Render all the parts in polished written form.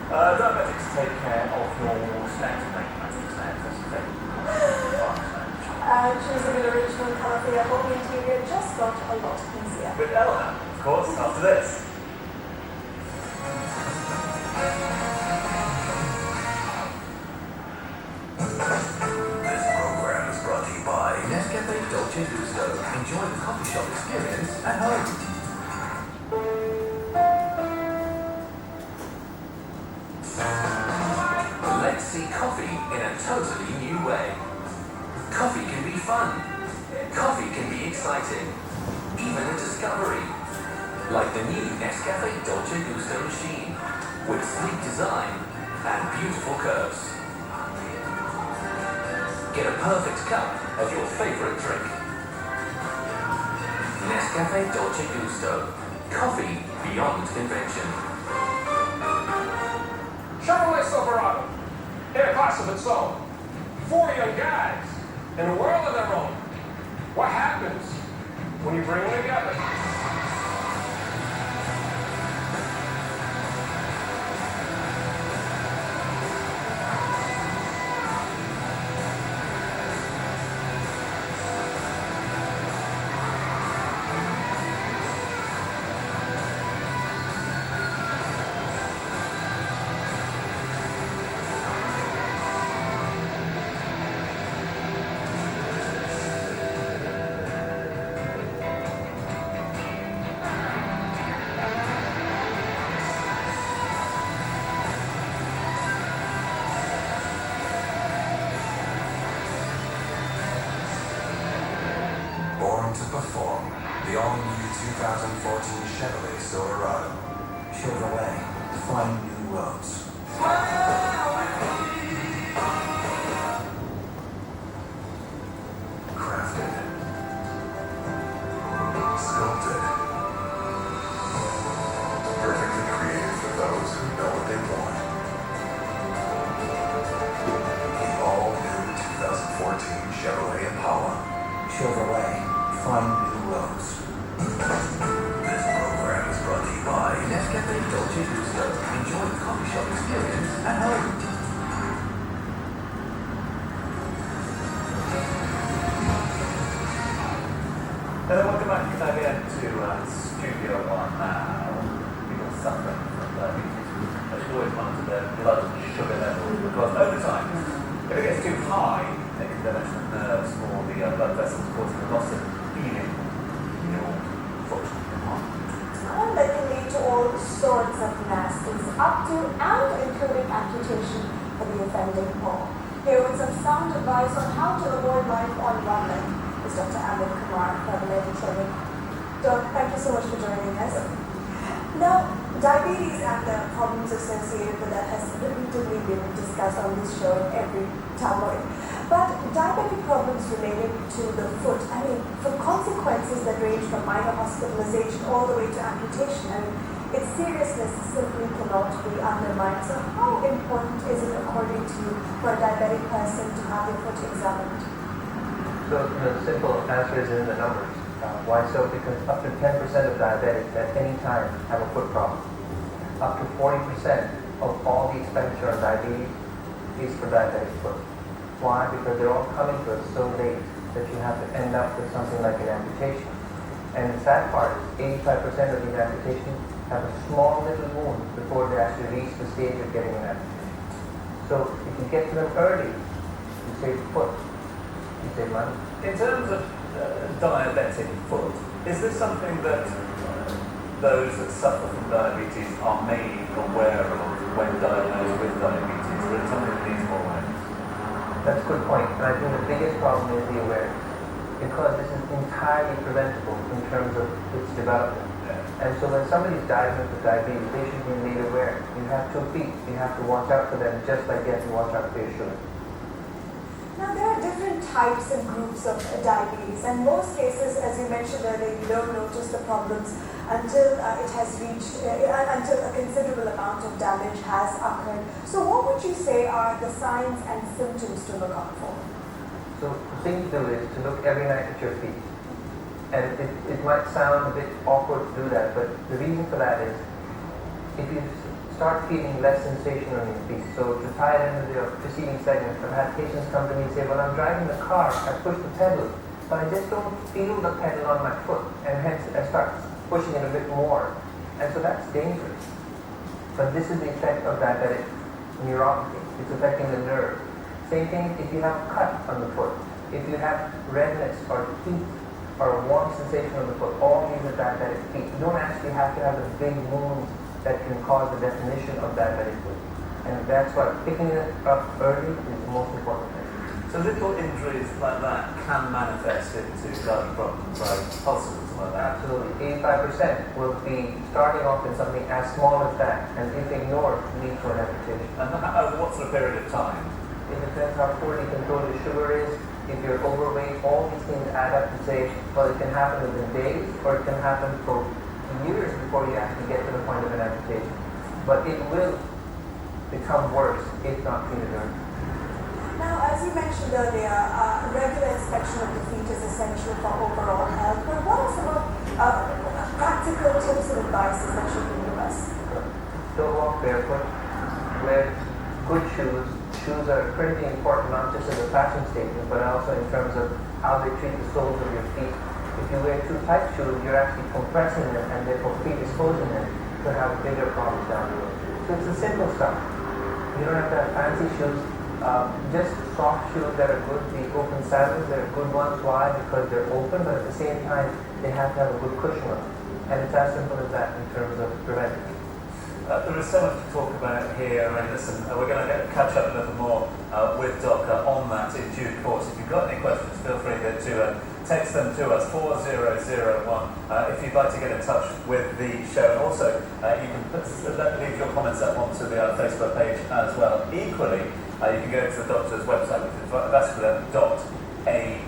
Diabetics take care of your snacks and make snacks. That's exactly Choosing an original colour for your home interior just got a lot easier. with Eleanor, of course, after this. This program is brought to you by Nescafe Dolce Gusto. Enjoy the coffee shop experience at home. Let's see coffee in a totally new way. Coffee can be fun. Coffee can be exciting. Even a discovery. Like the new Nescafe Dolce Gusto machine with sleek design and beautiful curves. Get a perfect cup of your favorite drink. Nescafe Dolce Gusto. Coffee beyond convention. Chevrolet Silverado. They're a class of its own. 4 young guys in a world of their own. What happens when you bring them together? Born to perform, the all-new 2014 Chevrolet Silverado. Chevrolet, find new roads. Crafted. Sculpted. Perfectly created for those who know what they want. The all-new 2014 Chevrolet Impala. Chevrolet, find new roads. This program is brought to you by Nescafe Dolce Gusto. Enjoy the coffee shop experience at home. Hello, welcome back again to Studio One now. People suffering from diabetes. I should always monitor their blood sugar levels because over time, if it gets too high, it can damage the nerves or the blood vessels, causing a loss of feeling in your foot and arm. And that can lead to all sorts of nasties, up to and including amputation for the offending paw. Here with some sound advice on how to avoid life on one leg is Dr. Amit Kumar from the Lady Clinic. Doc, thank you so much for joining us. Now, diabetes and the problems associated with that has repeatedly been discussed on this show in every tabloid. But diabetic problems related to the foot, for consequences that range from minor hospitalization all the way to amputation, its seriousness simply cannot be undermined. So how important is it, according to you, for a diabetic person to have their foot examined? So the simple answer is in the numbers. Why so? Because up to 10% of diabetics at any time have a foot problem. Up to 40% of all the expenditure on diabetes is for diabetic foot. Why? Because they're all coming to us so late that you have to end up with something like an amputation. And the sad part is 85% of these amputations have a small little wound before they actually reach the stage of getting an amputation. So if you get to them early, you save foot, you save money. In terms of diabetic foot, is this something that those that suffer from diabetes are made aware of when diagnosed with diabetes, or is it something that needs more awareness? That's a good point. And I think the biggest problem is the awareness. Because this is entirely preventable in terms of its development. And so when somebody's diagnosed with diabetes, they should be made aware. You have 2 feet. You have to watch out for them just like you have to watch out for your sugar. Now, there are different types and groups of diabetes, and most cases, as you mentioned earlier, you don't notice the problems until it has reached, until a considerable amount of damage has occurred. So what would you say are the signs and symptoms to look out for? So the thing to do is to look every night at your feet. And it might sound a bit awkward to do that, but the reason for that is if you start feeling less sensation on your feet. So to tie it into the preceding segment, I've had patients come to me and say, well, I'm driving the car, I push the pedal, but I just don't feel the pedal on my foot, and hence I start pushing it a bit more. And so that's dangerous. But this is the effect of diabetic neuropathy. It's affecting the nerve. Same thing if you have a cut on the foot. If you have redness or heat or a warm sensation on the foot, all these are diabetic feet. You don't actually have to have a big wound that can cause the definition of diabetic foot. And that's why picking it up early is the most important thing. So little injuries like that can manifest into garden problems like pulses or something like that. Absolutely. 85% will be starting off in something as small as that, and if ignored, lead to an amputation. And what sort of period of time? It depends how poorly controlled your sugar is. If you're overweight, all these things add up to say, well, it can happen within days, or it can happen for years before you actually get to the point of an amputation. But it will become worse if not treated early. Now, as you mentioned earlier, regular inspection of the feet is essential for overall health. But what are some of practical tips and advices that you can give us? Don't walk barefoot. Wear good shoes. Shoes are critically important, not just as a fashion statement, but also in terms of how they treat the soles of your feet. If you wear too tight shoes, you're actually compressing them and therefore predisposing them to have bigger problems down the road. So it's the simple stuff. You don't have to have fancy shoes. Just soft shoes that are good. The open sandals, they're good ones. Why? Because they're open, but at the same time, they have to have a good cushion on them. And it's as simple as that in terms of preventing. There is so much to talk about here, and listen, we're going to catch up a little more with Doc on that in due course. If you've got any questions, feel free to text them to us, 4001, if you'd like to get in touch with the show. And also, you can leave your comments up onto the Facebook page as well. Equally, you can go to the doctor's website, which is vascular.ae,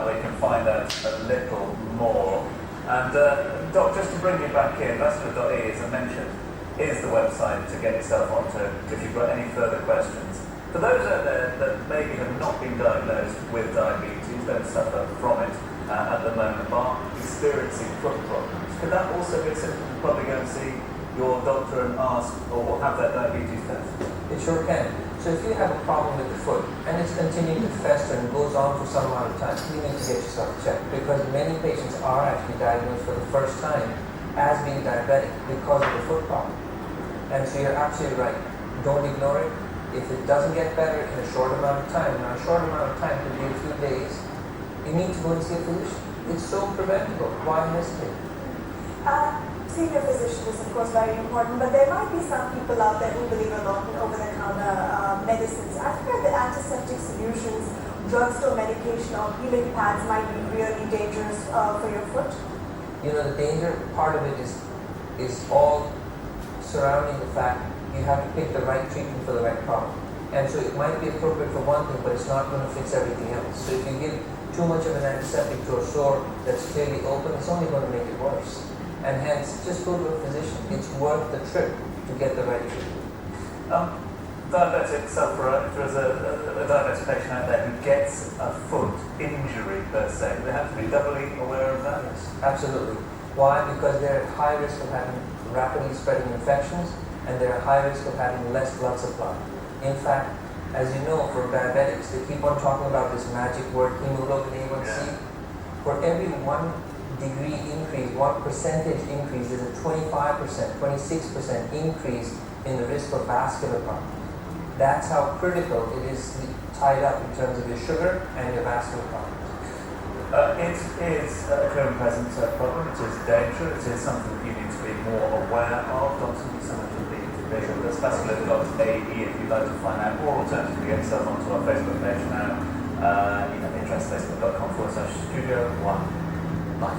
where you can find out a little more. And Doc, just to bring you back in, vascular.ae, as I mentioned, is the website to get yourself onto if you've got any further questions. For those out there that maybe have not been diagnosed with diabetes, don't suffer from it at the moment, but are experiencing foot problems, could that also be a symptom to probably go and see your doctor and ask or have that diabetes test? It sure can. So if you have a problem with the foot and it's continuing to fester and goes on for some amount of time, you need to get yourself checked, because many patients are actually diagnosed for the first time as being diabetic because of the foot problem. And so you're absolutely right. Don't ignore it. If it doesn't get better in a short amount of time, now a short amount of time could be a few days, you need to go and see a physician. It's so preventable. Why hesitate? Seeing a physician is of course very important, but there might be some people out there who believe in over-the-counter medicines. I've heard that antiseptic solutions, drugstore medication or healing pads might be really dangerous for your foot. You know, the danger part of it is all surrounding the fact you have to pick the right treatment for the right problem. And so it might be appropriate for one thing, but it's not going to fix everything else. So if you give too much of an antiseptic to a sore that's clearly open, it's only going to make it worse. And hence, just go to a physician. It's worth the trip to get the right treatment. Diabetic sufferer, if there's a diabetic patient out there who gets a foot injury per se, they have to be doubly aware of that? Yes, absolutely. Why? Because they're at high risk of having rapidly spreading infections, and they're at high risk of having less blood supply. In fact, as you know, for diabetics, they keep on talking about this magic word, hemoglobin A1C. Yeah. For every 1 degree increase, 1 percentage increase is a 25%, 26% increase in the risk of vascular problems. That's how critical it is tied up in terms of your sugar and your vascular problems. It is a current present problem. It is dangerous. It is something that you need to be more aware of. Doctor, thank you so much for being here. That's vascular.ae if you'd like to find out more. Alternatively, get yourself onto our Facebook page now. You know, interest.facebook.com/Studio One Life.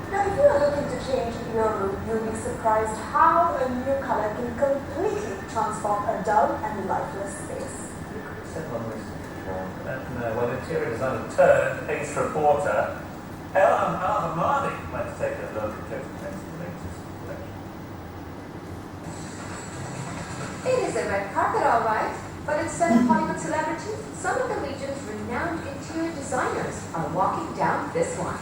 Now, if you are looking to change your look, you'll be surprised how a new color can completely transform a dull and lifeless space. You could have said on this before. No, when interior designer turned ace reporter, Elham Al-Hamadi went to take a look at Jason Prince's latest collection. It is a red carpet, all right, but instead of Hollywood celebrities, some of the region's renowned interior designers are walking down this one.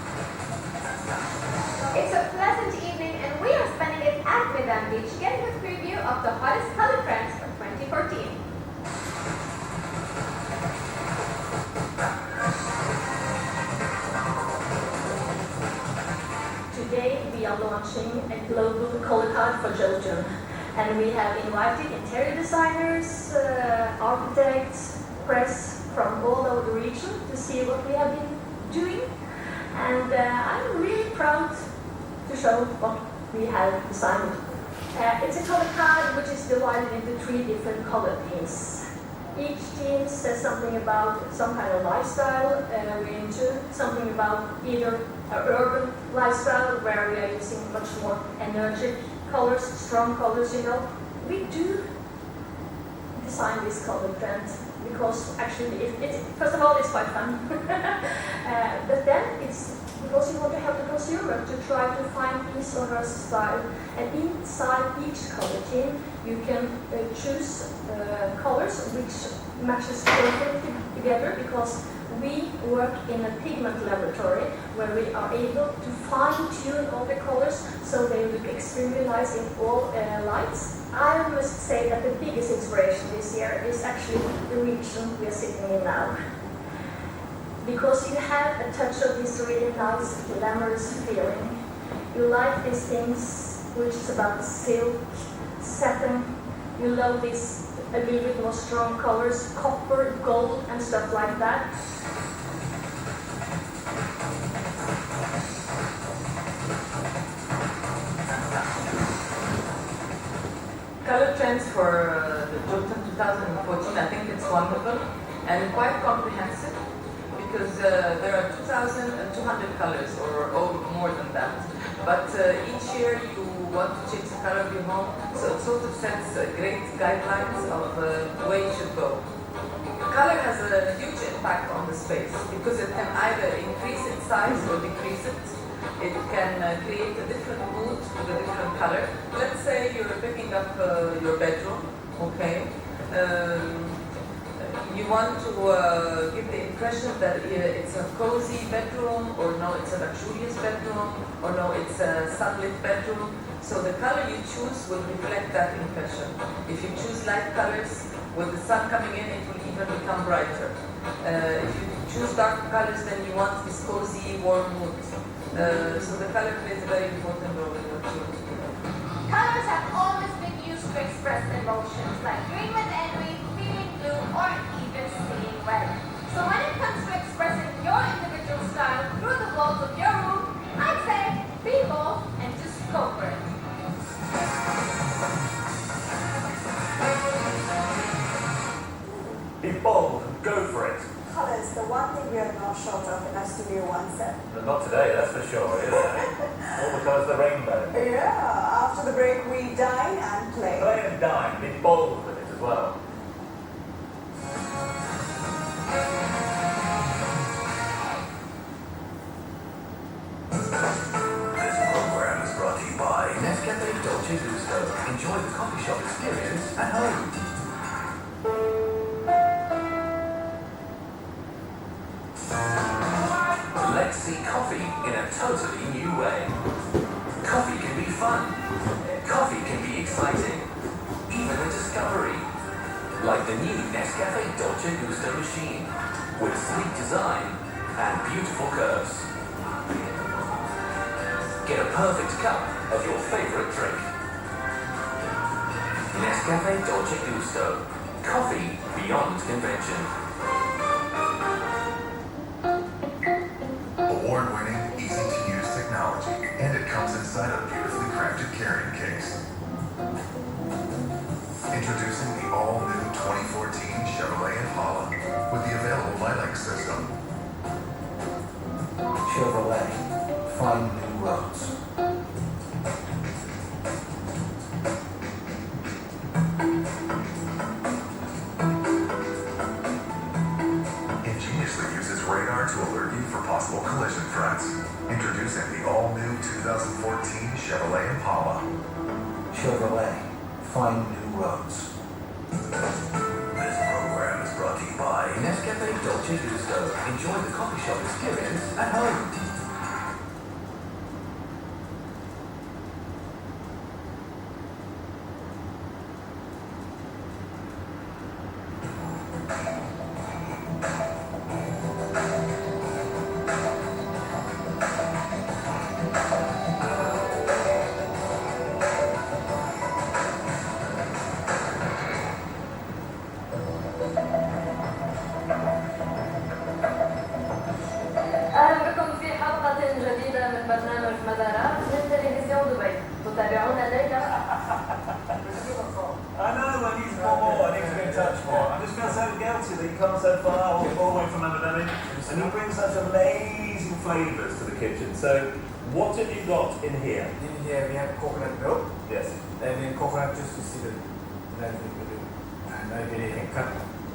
It's a pleasant evening and we are spending it at Midland Beach getting a free the hottest color trends for 2014. Today we are launching a global color card for Jotun, and we have invited interior designers, architects, press from all over the region to see what we have been doing. And I'm really proud to show what we have designed. It's a color card which is divided into 3 different color themes. Each theme says something about some kind of lifestyle we're into, something about either an urban lifestyle where we are using much more energetic colors, strong colors, you know. We do design this color trend because actually, first of all, it's quite fun. But then it's because you want to help the consumer to try to find his or her style. And inside each color theme, you can choose colors which matches perfectly together, because we work in a pigment laboratory where we are able to fine-tune all the colors so they look extremely nice in all lights. I must say that the biggest inspiration this year is actually the region we are sitting in now. Because you have a touch of this really nice, glamorous feeling. You like these things which is about silk, satin. You love these a little bit more strong colors, copper, gold, and stuff like that. Color trends for the Jotun 2014, I think it's wonderful and quite comprehensive, because there are 2,200 colors or more than that. But each year you want to change the color of your home, so it sort of sets great guidelines of the way it should go. Color has a huge impact on the space because it can either increase in size or decrease it. It can create a different mood with a different color. Let's say you're picking up your bedroom, okay? You want to give the impression that it's a cozy bedroom, or no, it's a luxurious bedroom, or no, it's a sunlit bedroom. So the color you choose will reflect that impression. If you choose light colors, with the sun coming in, it will even become brighter. If you choose dark colors, then you want this cozy, warm mood. So the color plays a very important role in what you do. Colors have always been used to express emotions like green with envy, feeling blue, or even seeing red. So when it comes to expressing your individual style through the walls of your room, I'd say be bold and just go for it. Be bold and go for it. Colors, the one thing we are not short of in our Studio One set. But not today, that's for sure, is it? All because of the rainbow. Yeah, after the break we dine and play. Play and dine, be bold with it as well. This program is brought to you by Nescafe Dolce Gusto. Enjoy the coffee shop experience at home. Let's see coffee in a totally new way. Coffee can be fun. Coffee can be exciting. Even a discovery. Like the new Nescafe Dolce Gusto machine, with sleek design and beautiful curves. Get a perfect cup of your favorite drink. Nescafe Dolce Gusto. Coffee beyond convention. Award-winning, easy-to-use technology, and it comes inside a beautifully crafted carrying case. Introducing the all-new 2014 Chevrolet Impala with the available Lilac system. Chevrolet, find new roads. Ingeniously uses radar to alert you for possible collision threats. Introducing the all-new 2014 Chevrolet Impala. Chevrolet, find new roads. This program is brought to you by Nescafe Dolce Gusto. Enjoy the coffee shop experience at home. أهلا بكم في حلقة جديدة من برنامج مدارات من تلفزيون دبي. تتابعون ليلى. I know, I need more, I need to be in touch more. I'm just feeling so guilty that you come so far, all the way from Abu Dhabi, and you bring such amazing flavours to the kitchen. So, what have you got in here? In here we have coconut milk Yes. and then coconut juice to see the and I really can cut.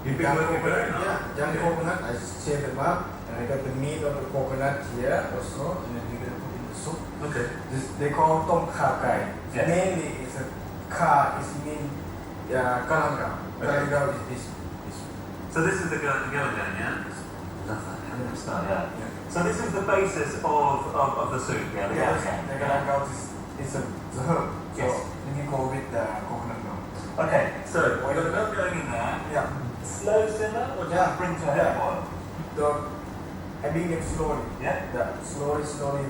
You've been working very hard. Yeah, young coconut, I just shave them up and I got the meat of the coconut here also and then we're gonna put in the soup. Okay. This, they call tom kha gai. Yeah. Mainly it's a kha is mean kalanga. Kalanga is this. So this is the galangan, yeah? Yeah. So this is the basis of the soup, yeah? The Yeah, galangan. the kalanga is a herb. So Yes. then you go with the coconut milk. Okay, so we've got the milk going in there. Yeah. Slow simmer, or do you Yeah. bring to a head boil? I bring it slowly. Yeah? Slowly,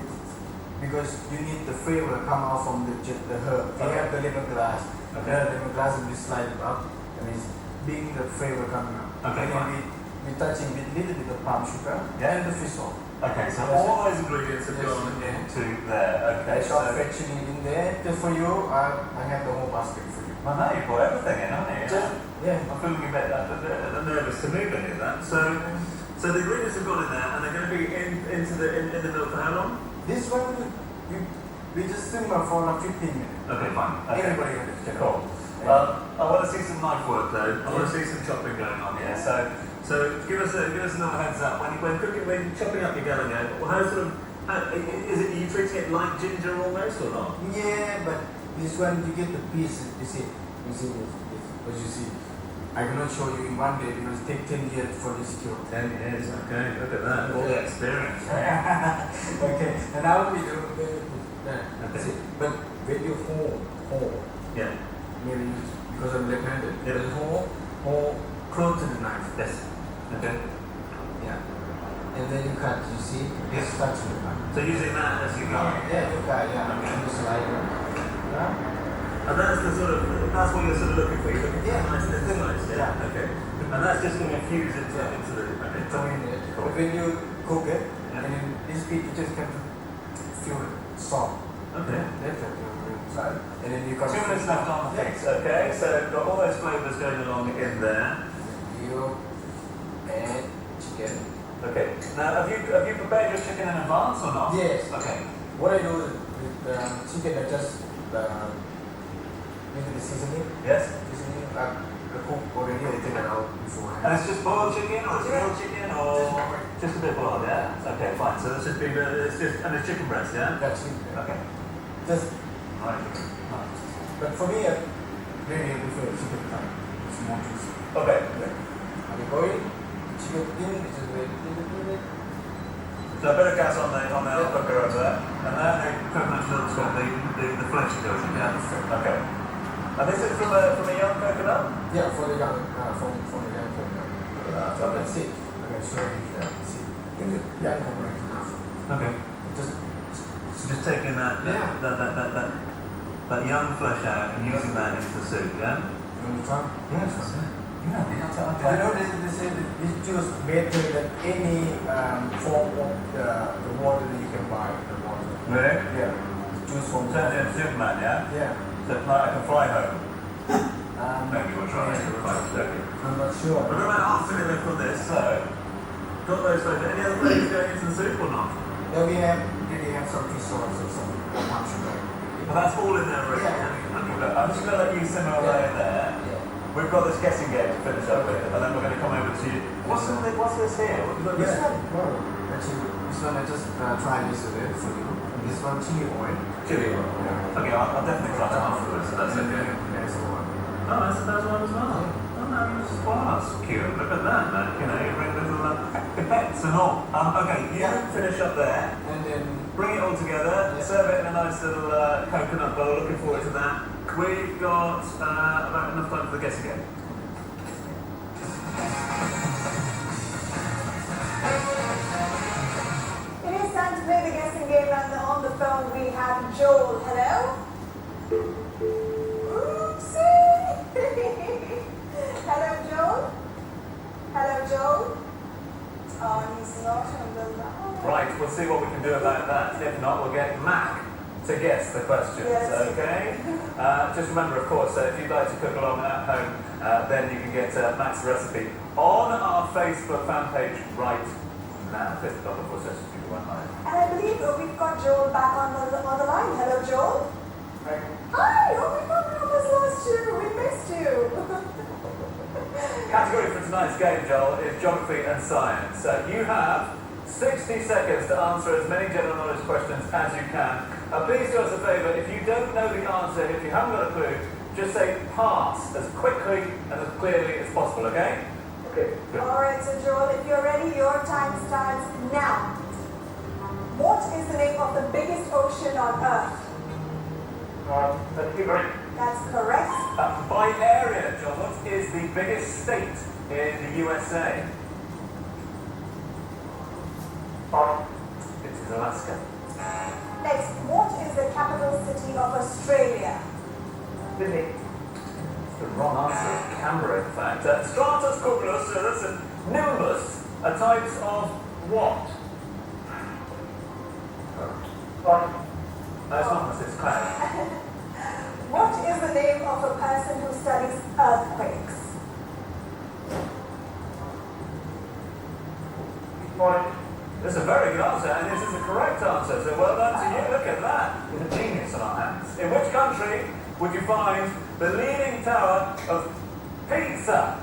because you need the flavor come out from the herb. We Okay. have the lemongrass. Okay. The lemongrass and we slide it up, and it's being the flavor coming out. Okay, And then fine. we touching with little bit of palm sugar Yeah. and the fish oil. Okay, so all those ingredients have Yes, gone yeah. into there. Okay, I so... shot fat chili in there. Just for you, I have the whole basket for you. I know, you put everything in, haven't you? Just, yeah. I'm feeling a bit nervous to move any of that. So the ingredients have gone in there, and they're going to be into the milk for how long? This one, we just simmer for like 15 minutes. Okay, fine. Okay. Everybody can Cool. I want to see some knife work though. I want to see some chopping going on here. So give us a little heads up when chopping up your galangan. How is it? Are you treating it like ginger almost or not? Yeah, but this one you get the piece. You see this, what you see. I cannot show you in one day because it takes 10 years for this cure. 10 years. Okay, look at that. All the experience. Okay, and now we do that. Okay. See, but when you hold, Yeah. maybe because I'm left-handed, Yeah. you hold close to the knife. Yes. Okay. Yeah. And then you cut. You see, Yes. this touch the knife. So using that as you go. Yeah, you cut. Yeah. Okay. And you slide it. Yeah. And that's that's what you're sort of looking for. You're looking for Yeah. nice thin slice. Yeah. Yeah. Okay. And that's just going to infuse into the. Okay. Throw in it. Cool. But when you cook it, Yeah. and then this bit you just have to feel it soft. Okay. That's it. Inside. And then you got 2 minutes left on the fix. Okay. So got all those flavours going along in there. You and chicken. Okay. Now have you prepared your chicken in advance or not? Yes. Okay. What I do with the chicken, I just with the seasoning. Yes. Seasoning. I cook already. I take it out beforehand. And it's just boiled chicken or it's grilled chicken or just a bit boiled, yeah? Okay, fine. So this should be it's chicken breast, yeah? That's it. Okay. Just, Right. but for me, I really prefer chicken thigh. It's more juicy. Okay. I will boil chicken in. It's just wait. So a bit of gas on the cooker over there. And then the coconut milk's got the flesh goes in, yeah? Okay. And this is from a young coconut? Yeah, for the young, from the young coconut. So let's see. Okay, so see, in the young coconut enough. Okay. Just Just taking that young flesh out and using that into the soup, yeah? you want to try? Yes. Yeah, You know, this juice better than any form of the water that you can buy. The water. Really? Yeah. Juice from Turns into Superman, yeah? Yeah. So tonight I can fly home. Maybe we'll try it. I'm not sure. We're about half a minute from this, so got those flavours. Any other flavours going into the soup or not? Yeah, we really have some fish sauce and some palm sugar. But that's all in there already. Yeah. Okay, look, I'm just going to let you simmer away in there. Yeah. We've got this guessing game to finish up with, and then we're going to come over to you. What's this here? What have you got This there? one, no. Actually, this one I just tried yesterday for you. And this one chili oil. Chili oil. Yeah. Okay, I'll definitely try that afterwards, so that's okay. That's the one. Oh, that's the first one as well. Oh, no, that's cute. Look at that, man. You know, you bring little pipettes and all. Okay, you finish up there. And then Bring it all together, serve it in a nice little coconut bowl. Looking forward to that. We've got about enough time for the guessing game. Joel. Hello? Oopsie! Hello, Joel? Hello, Joel? Oh, he's not on the line. Right, we'll see what we can do about that. If not, we'll get Mac to guess the questions, Yes. okay? Just remember, of course, if you'd like to cook along at home, then you can get Mac's recipe on our Facebook fan page right now. Facebook.com/people live. And I believe we've got Joel back on the line. Hello, Joel? Hi! Oh my God, we almost lost you. We missed you. Category for tonight's game, Joel, is geography and science. You have 60 seconds to answer as many general knowledge questions as you can. Please do us a favour, if you don't know the answer, if you haven't got a clue, just say pass as quickly and as clearly as possible, okay? Okay. Good. Alright, so Joel, if you're ready, your time starts now. What is the name of the biggest ocean on Earth? That's correct. By area, John, what is the biggest state in the USA? It is Alaska. Next, what is the capital city of Australia? Sydney. The wrong answer. Canberra, in fact. Stratus, Cumulus, Cirrus, and Nimbus are types of what? It's not, it's cloud. What is the name of a person who studies earthquakes? This is a very good answer, and this is the correct answer, so well done to you. Look at that. We've a genius on our hands. In which country would you find the leaning tower of Pisa?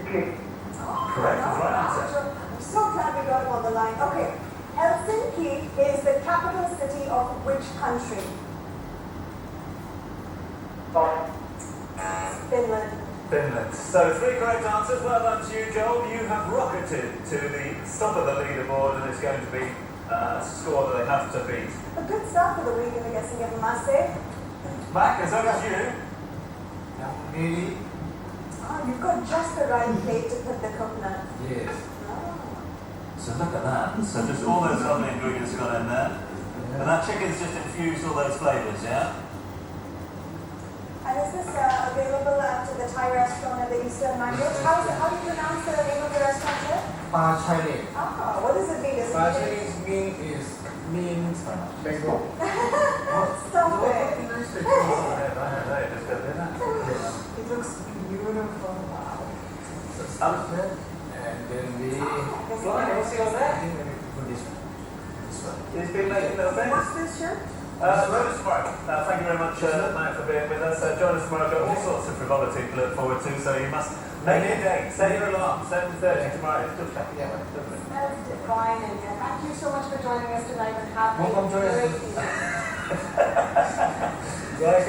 Correct, that's the right answer. I'm so glad we got him on the line. Okay, Helsinki is the capital city of which country? Finland. Finland. So 3 correct answers. Well done to you, Joel. You have rocketed to the top of the leaderboard, and it's going to be a score that they have to beat. A good start for the week in the guessing game, I must say. Mac, as well as you. Really? Oh, you've got just the right plate to put the coconut. Yes. So look at that. So just all those lovely ingredients got in there. And that chicken's just infused all those flavours, yeah? And is this available at the Thai restaurant at the Eastern Mangrove? How do you pronounce the name of the restaurant here? Chinese. Ah, what does it mean? Does it mean- Chinese means mango. Stop it. Yes. It looks beautiful. Wow. And then we. What's your name? Put this one. This one. He's been making little things. What's this shirt? Join us tomorrow. Thank you very much, Matt, for being with us. Join us tomorrow. Got all sorts of frivolity to look forward to, so you must make it a date. Set your alarm. 7:30 tomorrow. It's still traffic, yeah, doesn't it? Smells divine in here. Thank you so much for joining us tonight and have a Welcome to great us. evening. Yeah,